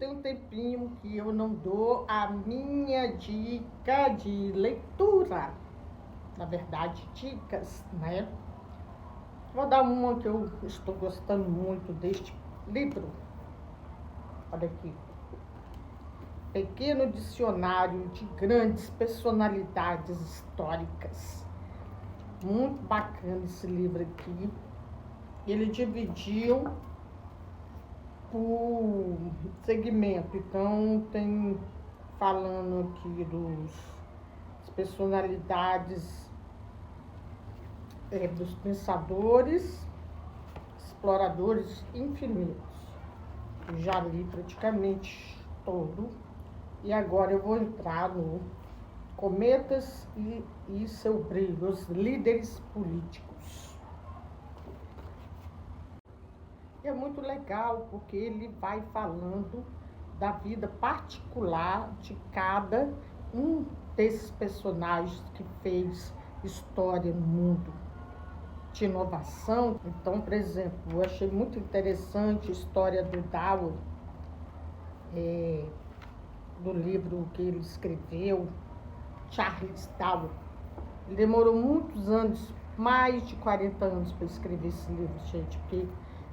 tem um tempinho que eu não dou a minha dica de leitura. Na verdade, dicas, né? Vou dar uma que eu estou gostando muito deste livro. Olha aqui. Pequeno dicionário de grandes personalidades históricas. Muito bacana esse livro aqui. Ele dividiu por segmento. Então, tem falando aqui das personalidades, dos pensadores, exploradores infinitos. Já li praticamente todo. E agora eu vou entrar no Cometas e seu brilho, os líderes políticos. É muito legal porque ele vai falando da vida particular de cada um desses personagens que fez história no mundo de inovação. Então, por exemplo, eu achei muito interessante a história do Darwin, do livro que ele escreveu, Charles Darwin. Ele demorou muitos anos, mais de 40 anos para escrever esse livro, gente, porque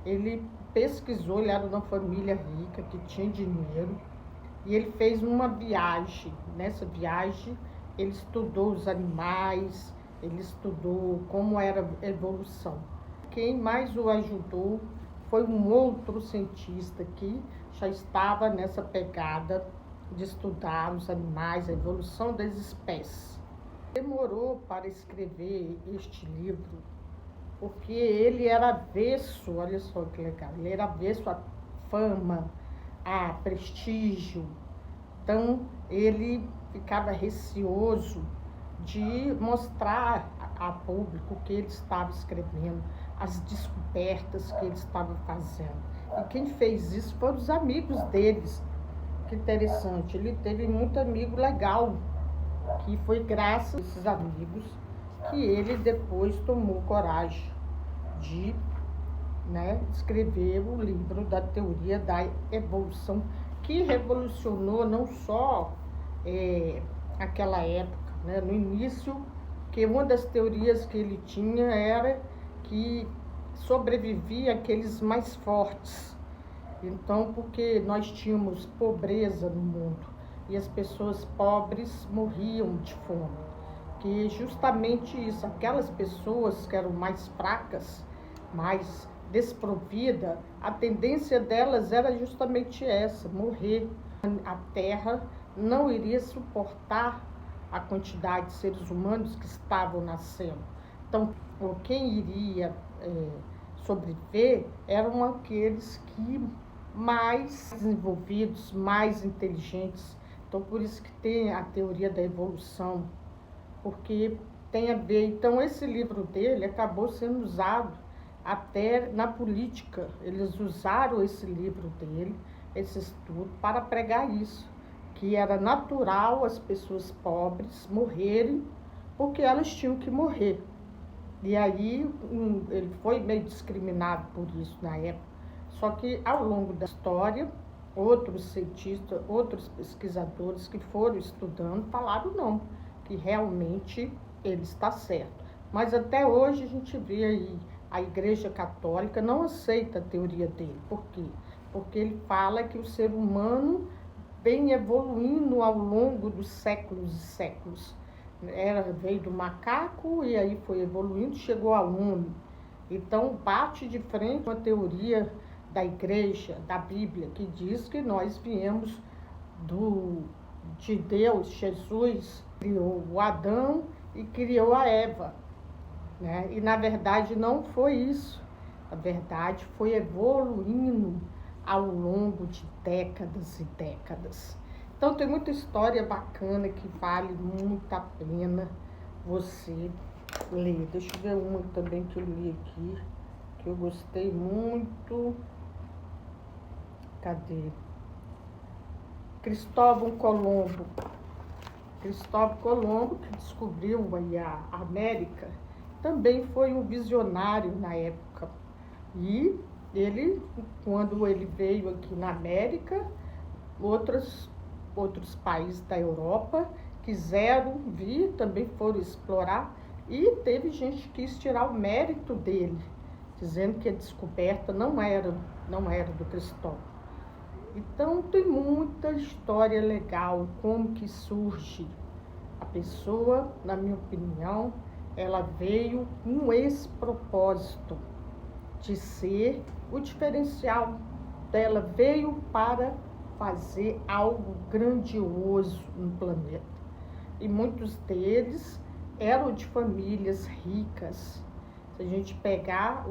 ele pesquisou, ele era de uma família rica, que tinha dinheiro, e ele fez uma viagem. Nessa viagem, ele estudou os animais, ele estudou como era a evolução. Quem mais o ajudou foi um outro cientista que já estava nessa pegada de estudar os animais, a evolução das espécies. Demorou para escrever este livro, porque ele era avesso, olha só que legal, ele era avesso à fama, a prestígio. Então, ele ficava receoso de mostrar a público o que ele estava escrevendo, as descobertas que ele estava fazendo. E quem fez isso foram os amigos deles. Que interessante, ele teve muito amigo legal, que foi graças a esses amigos que ele depois tomou coragem de, escrever o livro da teoria da evolução, que revolucionou não só aquela época, no início, que uma das teorias que ele tinha era que sobrevivia aqueles mais fortes. Então, porque nós tínhamos pobreza no mundo e as pessoas pobres morriam de fome, que justamente isso, aquelas pessoas que eram mais fracas, mais desprovidas, a tendência delas era justamente essa, morrer. A Terra não iria suportar a quantidade de seres humanos que estavam nascendo. Então, quem iria sobreviver eram aqueles que mais desenvolvidos, mais inteligentes. Então, por isso que tem a teoria da evolução, porque tem a ver. Então, esse livro dele acabou sendo usado até na política. Eles usaram esse livro dele, esse estudo, para pregar isso, que era natural as pessoas pobres morrerem, porque elas tinham que morrer. E aí, ele foi meio discriminado por isso na época. Só que, ao longo da história, outros cientistas, outros pesquisadores que foram estudando falaram não, que realmente ele está certo. Mas até hoje a gente vê aí, a Igreja Católica não aceita a teoria dele. Por quê? Porque ele fala que o ser humano vem evoluindo ao longo dos séculos e séculos. Veio do macaco e aí foi evoluindo, chegou ao homem. Então, bate de frente com a teoria da Igreja, da Bíblia, que diz que nós viemos de Deus. Jesus criou o Adão e criou a Eva, E na verdade não foi isso. Na verdade foi evoluindo ao longo de décadas e décadas. Então tem muita história bacana que vale muito a pena você ler. Deixa eu ver uma também que eu li aqui, que eu gostei muito. Cadê? Cristóvão Colombo. Cristóvão Colombo, que descobriu aí a América, também foi um visionário na época. E ele, quando ele veio aqui na América, outros países da Europa quiseram vir, também foram explorar, e teve gente que quis tirar o mérito dele, dizendo que a descoberta não era do Cristóvão. Então tem muita história legal, como que surge a pessoa, na minha opinião, ela veio com esse propósito de ser o diferencial dela, veio para fazer algo grandioso no planeta. E muitos deles eram de famílias ricas. Se a gente pegar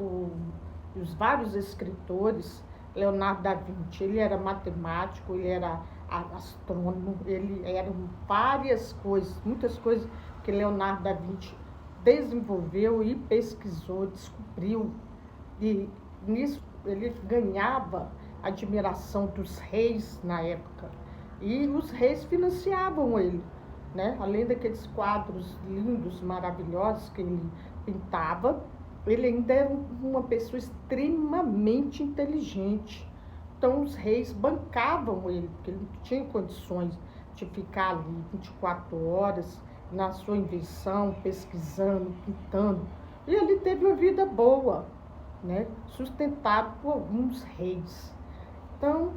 os vários escritores, Leonardo da Vinci, ele era matemático, ele era astrônomo, ele era várias coisas, muitas coisas que Leonardo da Vinci desenvolveu e pesquisou, descobriu. E nisso ele ganhava a admiração dos reis na época. E os reis financiavam ele, né? Além daqueles quadros lindos, maravilhosos que ele pintava, ele ainda era uma pessoa extremamente inteligente. Então os reis bancavam ele, porque ele não tinha condições de ficar ali 24 horas na sua invenção, pesquisando, pintando. E ele teve uma vida boa, né? Sustentado por alguns reis. Então,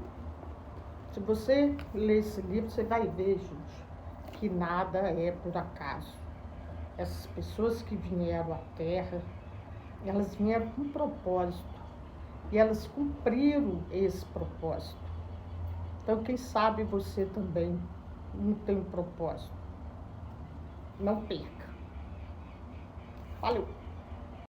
se você ler esse livro, você vai ver, gente, que nada é por acaso. Essas pessoas que vieram à Terra, elas vieram com um propósito. E elas cumpriram esse propósito. Então, quem sabe você também não tem um propósito. Não perca. Valeu!